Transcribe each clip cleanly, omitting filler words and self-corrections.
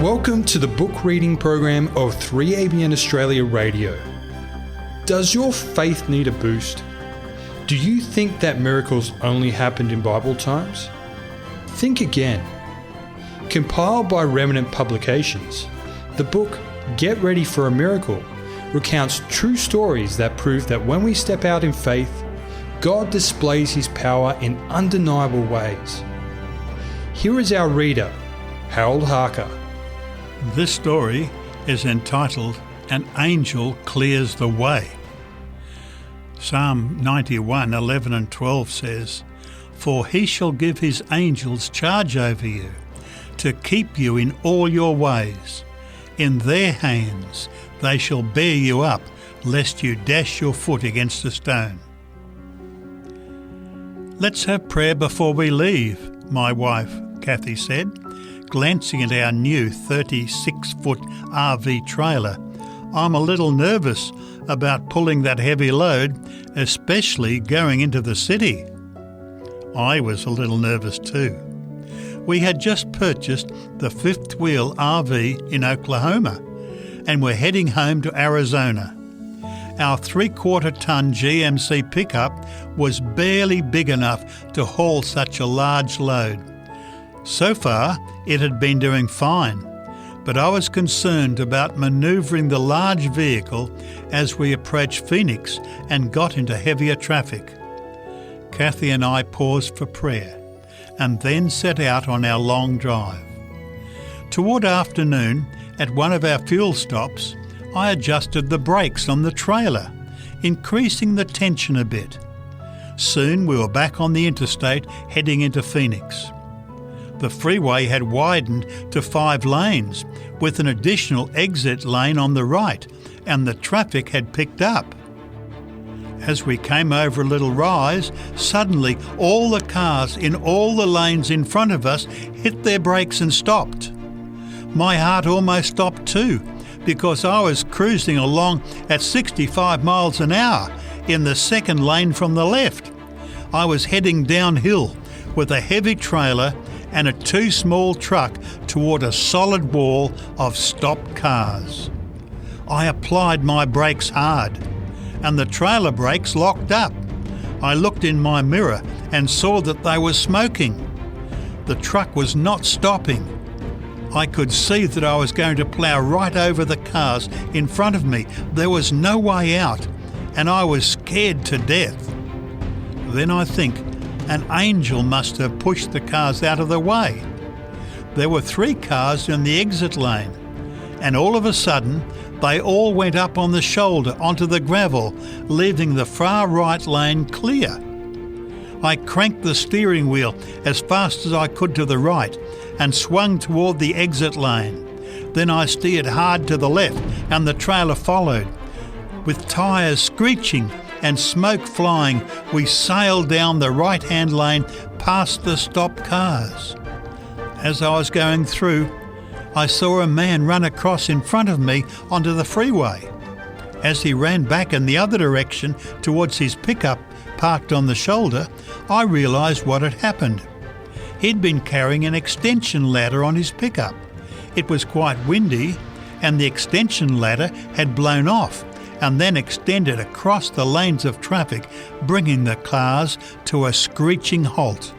Welcome to the book reading program of 3ABN Australia Radio. Does your faith need a boost? Do you think that miracles only happened in Bible times? Think again. Compiled by Remnant Publications, the book Get Ready for a Miracle recounts true stories that prove that when we step out in faith, God displays His power in undeniable ways. Here is our reader, Harold Harker. This story is entitled, An Angel Clears the Way. Psalm 91, 11 and 12 says, For He shall give His angels charge over you, to keep you in all your ways. In their hands they shall bear you up, lest you dash your foot against a stone. Let's have prayer before we leave, my wife, Kathy said, glancing at our new 36-foot RV trailer. I'm a little nervous about pulling that heavy load, especially going into the city. I was a little nervous too. We had just purchased the fifth wheel RV in Oklahoma and we're heading home to Arizona. Our 3/4-ton GMC pickup was barely big enough to haul such a large load. So far, it had been doing fine, but I was concerned about manoeuvring the large vehicle as we approached Phoenix and got into heavier traffic. Kathy and I paused for prayer and then set out on our long drive. Toward afternoon, at one of our fuel stops, I adjusted the brakes on the trailer, increasing the tension a bit. Soon we were back on the interstate heading into Phoenix. The freeway had widened to 5 lanes, with an additional exit lane on the right, and the traffic had picked up. As we came over a little rise, suddenly all the cars in all the lanes in front of us hit their brakes and stopped. My heart almost stopped too, because I was cruising along at 65 miles an hour in the second lane from the left. I was heading downhill with a heavy trailer and a too small truck toward a solid wall of stopped cars. I applied my brakes hard, and the trailer brakes locked up. I looked in my mirror and saw that they were smoking. The truck was not stopping. I could see that I was going to plough right over the cars in front of me. There was no way out, and I was scared to death. Then I think an angel must have pushed the cars out of the way. There were 3 cars in the exit lane, and all of a sudden they all went up on the shoulder onto the gravel, leaving the far right lane clear. I cranked the steering wheel as fast as I could to the right and swung toward the exit lane. Then I steered hard to the left and the trailer followed. With tyres screeching and smoke flying, we sailed down the right-hand lane past the stopped cars. As I was going through, I saw a man run across in front of me onto the freeway. As he ran back in the other direction towards his pickup parked on the shoulder, I realised what had happened. He'd been carrying an extension ladder on his pickup. It was quite windy, and the extension ladder had blown off and then extended across the lanes of traffic, bringing the cars to a screeching halt.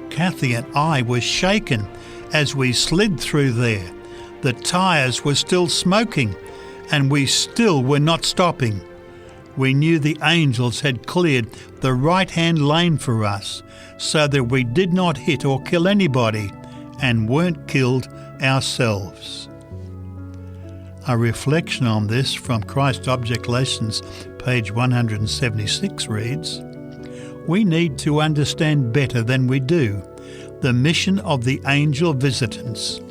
Kathy and I were shaken as we slid through there. The tyres were still smoking, and we still were not stopping. We knew the angels had cleared the right-hand lane for us, so that we did not hit or kill anybody, and weren't killed ourselves. A reflection on this from Christ Object Lessons, page 176 reads, We need to understand better than we do the mission of the angel visitants.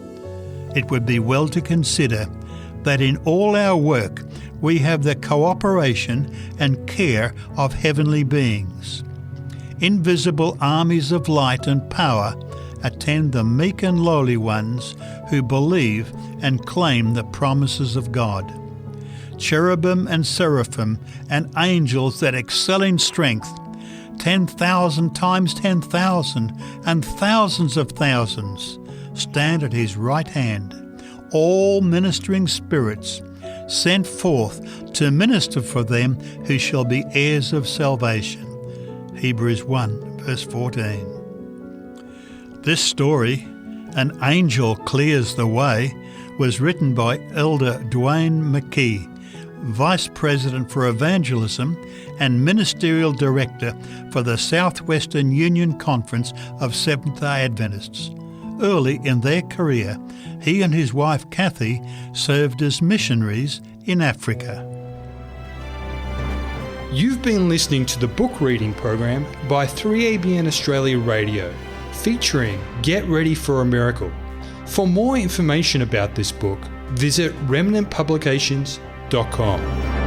It would be well to consider that in all our work we have the cooperation and care of heavenly beings. Invisible armies of light and power attend the meek and lowly ones who believe and claim the promises of God. Cherubim and seraphim and angels that excel in strength, 10,000 times 10,000 and thousands of thousands, stand at His right hand, all ministering spirits, sent forth to minister for them who shall be heirs of salvation. Hebrews 1, verse 14. This story, An Angel Clears the Way, was written by Elder Duane McKey, Vice President for Evangelism and Ministerial Director for the Southwestern Union Conference of Seventh-day Adventists. Early in their career, he and his wife Kathy served as missionaries in Africa. You've been listening to the book reading program by 3ABN Australia Radio, featuring Get Ready for a Miracle. For more information about this book, visit remnantpublications.com.